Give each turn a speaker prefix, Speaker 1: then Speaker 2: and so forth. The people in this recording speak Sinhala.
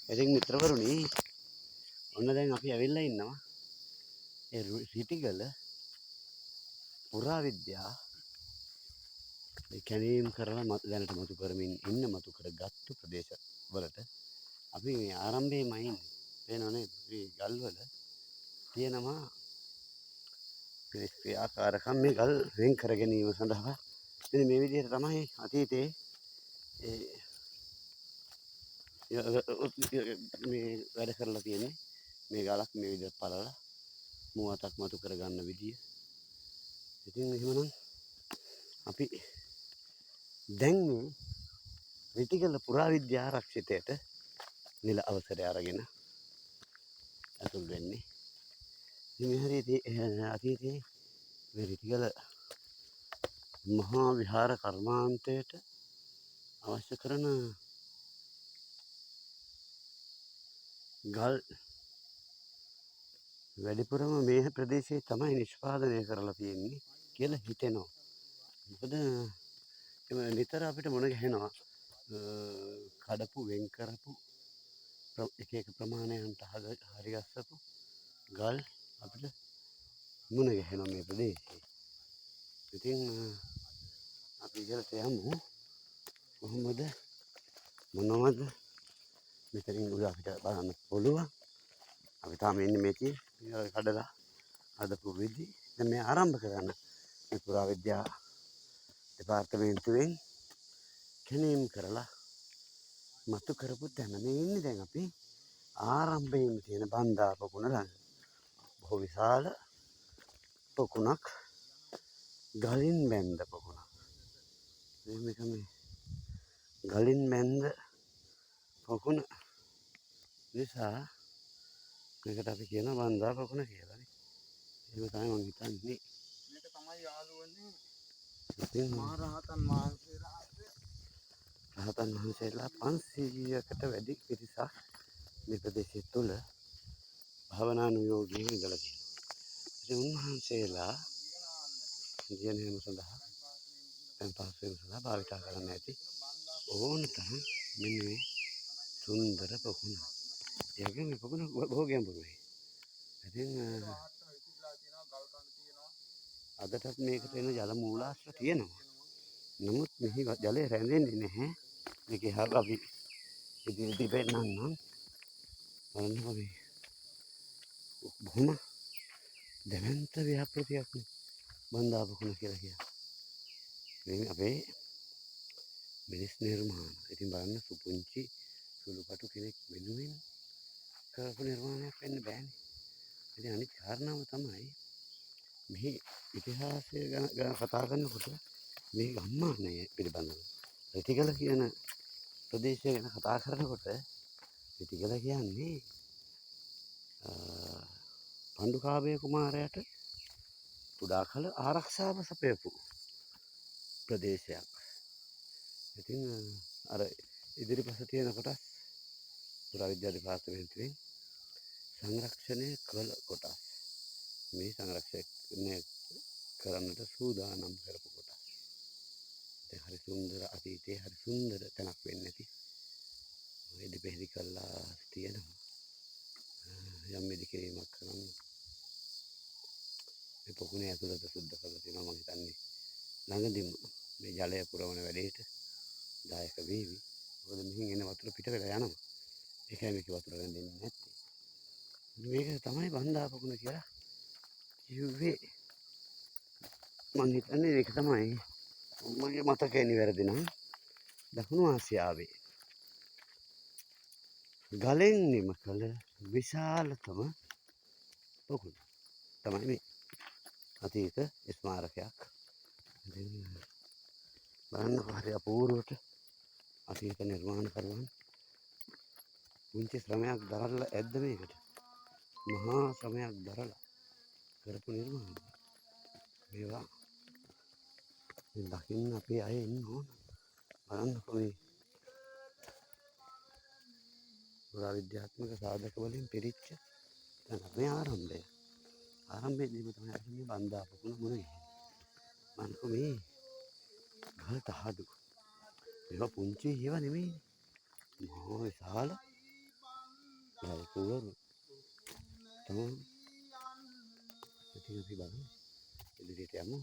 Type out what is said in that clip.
Speaker 1: ඉතින් මිත්‍රවරුනි ඔන්න දැන් අපි ඇවිල්ලා ඉන්නවා ඒ රිටිගල පුරාවිද්‍යා කැණීම් කරලා දැනට මතු කරමින් ඉන්න මතු කරගත්තු ප්‍රදේශවලට අපි මේ ආරම්භයේමයි ඉන්නේ. පේනව නේද? මේ ගල්වල තියෙනවා ක්‍රියාකාරකම් මේ ගල් වෙන් කර ගැනීම සඳහා ඉතින් මේ විදිහට තමයි අතීතයේ මේ වැඩ කරලා තියෙන්නේ. මේ ගලක් මේ විදිහට පළලා මුවතක් මතු කරගන්න විදිය. ඉතින් එහෙමනම් අපි දැන් මේ රිටිගල පුරාවිද්‍යා ආරක්ෂිතයට නිල අවසරය අරගෙන ඇතුල් වෙන්නේ. ඉතින් මේ හරියදී අතීතයේ මේ රිටිගල මහා විහාර කර්මාන්තයට අවශ්‍ය කරන ගල් වැඩිපුරම මේ ප්‍රදේශයේ තමයි නිෂ්පාදනය කරලා තියෙන්නේ කියලා හිතෙනවා. මොකද නිතර අපිට මුණ ගැහෙනවා කඩපු වෙන් කරපු එක එක ප්‍රමාණයන්ට හරිගස්සපු ගල් අපිට මුණ ගැහෙනවා මේ ප්‍රදේශයේ. ඉතින් අපි ඉහළට යමු. කොහොමද මොනවද මෙතනින් උඩ අපිට බලන්න පුළුවන්. අපි තාම ඉන්නේ මේකේ කඩලා හදපු විදි. දැන් මේ ආරම්භ කරන්න මේ පුරාවිද්‍යා දෙපාර්තමේන්තුවෙන් කැණීම් කරලා මතු කරපු තැන මේ ඉන්නේ. දැන් අපි ආරම්භයෙන් තියෙන බන්දා පොකුණ ළඟ බොහෝ විශාල පොකුණක් ගලින් බැඳ පොකුණක්. මේක මේ ගලින් බැඳ පොකුණ නිසා මේකට අපි කියන බන්දා පොකුණ කියලා නේ. එහෙම තමයි මං හිතන්නේ. මේක තමයි යාළුවනේ. ඉතින් මහරහතන් වහන්සේලා රහතන් වහන්සේලා 500කට වැඩි පිරිසක් මේ ප්‍රදේශය තුළ භවනානුයෝගීව ඉඳලා තියෙනවා. ඉතින් උන්වහන්සේලා ජීවනයේම සඳහා දැන් පහසුවීම සඳහා භාවිතා කරන්න ඇති ඕන තරම් මෙන්න මේ සුන්දර පොකුණ. ඒකෙන් මේ පොකුණ බොහෝ ගැඹුරුයි. ඉතින් අදටත් මේකට එන ජල මූලාශ්‍ර තියෙනවා. නමුත් මෙහි ජලය රැඳෙන්නේ නැහැ. මේක අපි ඉදිරියට පෙන්නන්නම්. බලන්නකො මේ බොහොම දැවැන්ත ව්‍යාපෘතියක් නේ බන්දා පොකුණ කියලා කියන්නේ. මේ අපේ මිනිස් නිර්මාණ. ඉතින් බලන්න සුපුංචි සුළුපටු කෙනෙක් වෙනුවෙන් කරපු නිර්මාණයක් වෙන්න බෑනේ. ඉතින් අනිත් කාරණාව තමයි මෙහි ඉතිහාසය ගැන කතා කරනකොට මේ ගම්මානය පිළිබඳව රිටිගල කියන ප්‍රදේශය ගැන කතා කරනකොට රිටිගල කියන්නේ පණ්ඩුකාභය කුමාරයාට කුඩා කල ආරක්ෂාව සපයපු ප්‍රදේශයක්. ඉතින් අර ඉදිරිපස තියෙන කොටස් පුරාවිද්‍යා දෙපාර්තමේන්තුවෙන් සංරක්ෂණය කළ කොටස්. මේ සංරක්ෂණය කරන්නට සූදානම් කරපු කොටස්. ඒ හරි සුන්දර අතීතයේ හරි සුන්දර තැනක් වෙන්නේ නැති. ඉදි පෙරි කළා තියෙනවා. යම් ඉදි කිරීමක් කරන්න. මේ පොකුණේ ඇතුළත සුද්ධ කරලා තියෙනවා මම හිතන්නේ. ළඟදිම මේ ජලය පුරවන වැඩේට දායක වේවි. මොකද මෙහින් එන වතුර පිට වෙලා යනවා. ඒකයි මේක වතුර රැඳෙන්නේ නැත්තේ. මේක තමයි බන්දා පොකුණ කියලා කිව්වේ. මම හිතන්නේ ඒක තමයි මගේ මතකය නිවැරදි නම් දකුණු ආසියාවේ ගලෙන් නිම කළ විශාලතම පොකුණ තමයි මේ අතීත ස්මාරකයක්. බලන්න හරි අපූර්වට අතීත නිර්මාණකරුවන් පුංචි ශ්‍රමයක් දරලා ඇද්ද මේකට. මහා ශ්‍රමයක් දරලා කරපු නිර්මාණ. මේවා දකින්න අපේ අය එන්න ඕන. බලන්නකො මේ පුරාවිද්‍යාත්මක සාධක වලින් පිරිච්ච තැන මේ ආරම්භය. ආරම්භයේදීම තමයි අපි මේ බන්දා පොකුණ මුණ ගැහෙන්නේ. බලන්නකො මේ ගල් තහඩු. මේවා පුංචි ඒවා නෙමෙයි. මහා විශාල හරි කුවරු තමයි. ඉතින් අපි බලමු ඉදිරියට යමු.